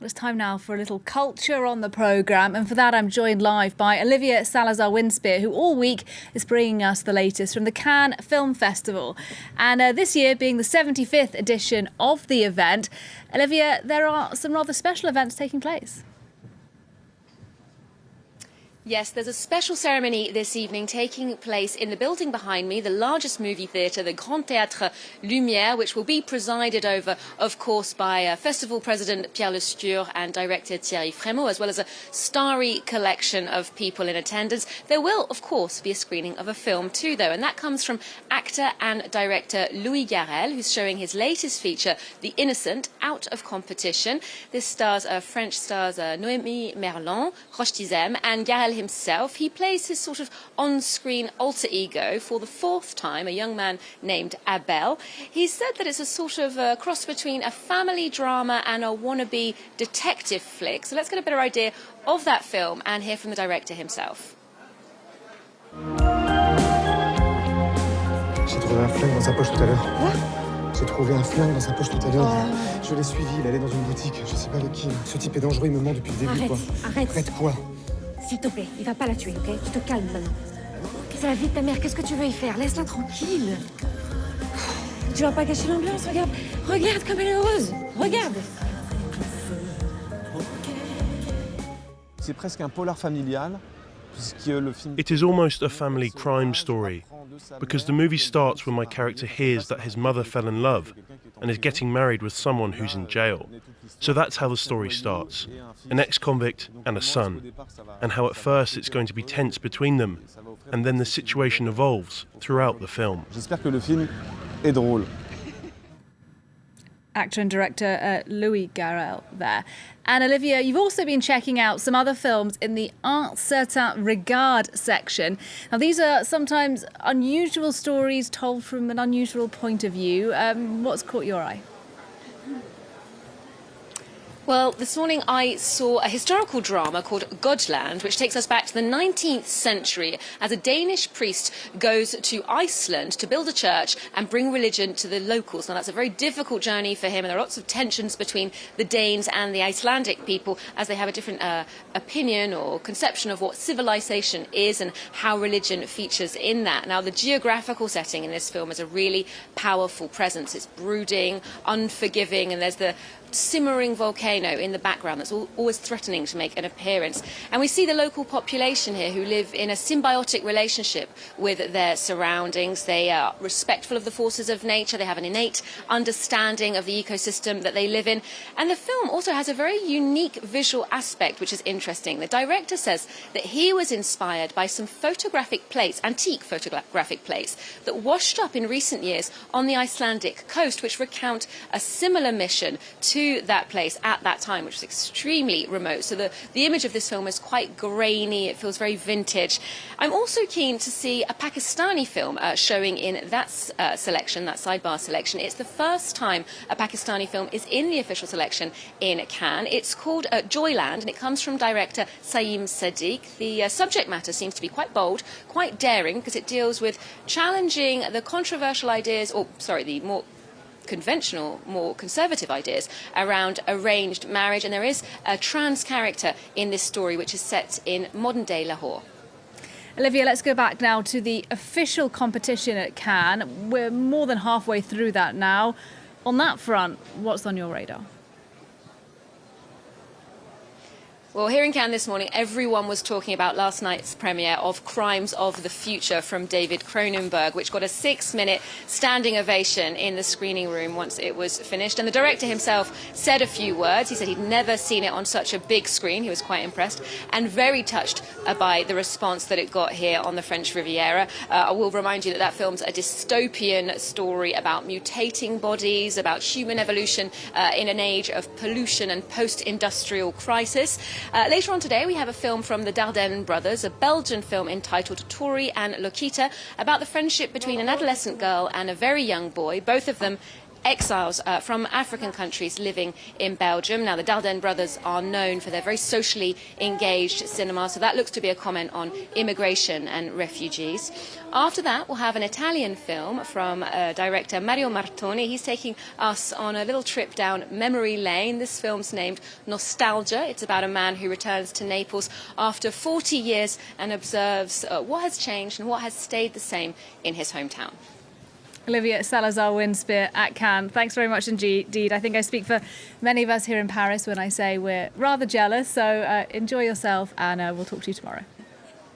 It's time now for a little culture on the programme, and for that I'm joined live by Olivia Salazar-Winspear, who all week is bringing us the latest from the Cannes Film Festival. And this year being the 75th edition of the event, Olivia, there are some rather special events taking place. Yes, there's a special ceremony this evening taking place in the building behind me, the largest movie theatre, the Grand Théâtre Lumière, which will be presided over, of course, by Festival President Pierre Lesture and director Thierry Frémaux, as well as a starry collection of people in attendance. There will, of course, be a screening of a film too, though, and that comes from actor and director Louis Garrel, who's showing his latest feature, The Innocent, out of competition. This stars French stars Noémie Merlan, Roche-Tizem, and Garrel himself. He plays his sort of on-screen alter ego for the fourth time, a young man named Abel. He said that it's a sort of cross between a family drama and a wannabe detective flick. So let's get a better idea of that film and hear from the director himself. J'ai trouvé un flingue dans sa poche tout à l'heure. Quoi? J'ai trouvé un flingue dans sa poche tout à l'heure. Je l'ai suivi, il allait dans une boutique, je sais pas avec qui. Ce type est dangereux, il me ment depuis le début. Arrête, quoi. arrête. Arrête quoi? S'il te plaît, il va pas la tuer, ok? Tu te calmes maintenant. C'est la vie de ta mère, qu'est-ce que tu veux y faire? Laisse-la tranquille. Tu vas pas gâcher l'ambiance, regarde. Regarde comme elle est heureuse. Regarde. C'est presque un polar familial. It is almost a family crime story, because the movie starts when my character hears that his mother fell in love and is getting married with someone who's in jail. So that's how the story starts, an ex-convict and a son, and how at first it's going to be tense between them, and then the situation evolves throughout the film. J'espère que le film est drôle. Actor and director Louis Garrel there. And Olivia, you've also been checking out some other films in the Un Certain Regard section. Now, these are sometimes unusual stories told from an unusual point of view. What's caught your eye? Well, this morning I saw a historical drama called Godland, which takes us back to the 19th century as a Danish priest goes to Iceland to build a church and bring religion to the locals. Now, that's a very difficult journey for him, and there are lots of tensions between the Danes and the Icelandic people as they have a different opinion or conception of what civilization is and how religion features in that. Now, the geographical setting in this film is a really powerful presence. It's brooding, unforgiving, and there's the simmering volcano in the background that's always threatening to make an appearance. And we see the local population here who live in a symbiotic relationship with their surroundings. They are respectful of the forces of nature. They have an innate understanding of the ecosystem that they live in. And the film also has a very unique visual aspect, which is interesting. The director says that he was inspired by some photographic plates, antique photographic plates, that washed up in recent years on the Icelandic coast, which recount a similar mission to that place at that time, which was extremely remote. So the image of this film is quite grainy. It feels very vintage. I'm also keen to see a Pakistani film showing in that selection, that sidebar selection. It's the first time a Pakistani film is in the official selection in Cannes. It's called Joyland, and it comes from director Saim Sadiq. The subject matter seems to be quite bold, quite daring, because it deals with challenging the controversial ideas, or sorry, the more conventional, more conservative ideas around arranged marriage, and there is a trans character in this story which is set in modern-day Lahore. Olivia, let's go back now to the official competition at Cannes. We're more than halfway through that now. On that front, what's on your radar? Well, here in Cannes this morning, everyone was talking about last night's premiere of Crimes of the Future from David Cronenberg, which got a 6-minute standing ovation in the screening room once it was finished. And the director himself said a few words. He said he'd never seen it on such a big screen. He was quite impressed and very touched by the response that it got here on the French Riviera. I will remind you that that film's a dystopian story about mutating bodies, about human evolution in an age of pollution and post-industrial crisis. Later on today, we have a film from the Dardenne brothers, a Belgian film entitled Tori and Lokita, about the friendship between an adolescent girl and a very young boy, both of them exiles from African countries living in Belgium. Now, the Dardenne brothers are known for their very socially engaged cinema, so that looks to be a comment on immigration and refugees. After that, we'll have an Italian film from director Mario Martoni. He's taking us on a little trip down memory lane. This film's named Nostalgia. It's about a man who returns to Naples after 40 years and observes what has changed and what has stayed the same in his hometown. Olivia Salazar-Winspear at Cannes. Thanks very much indeed. I think I speak for many of us here in Paris when I say we're rather jealous. So enjoy yourself, and we'll talk to you tomorrow.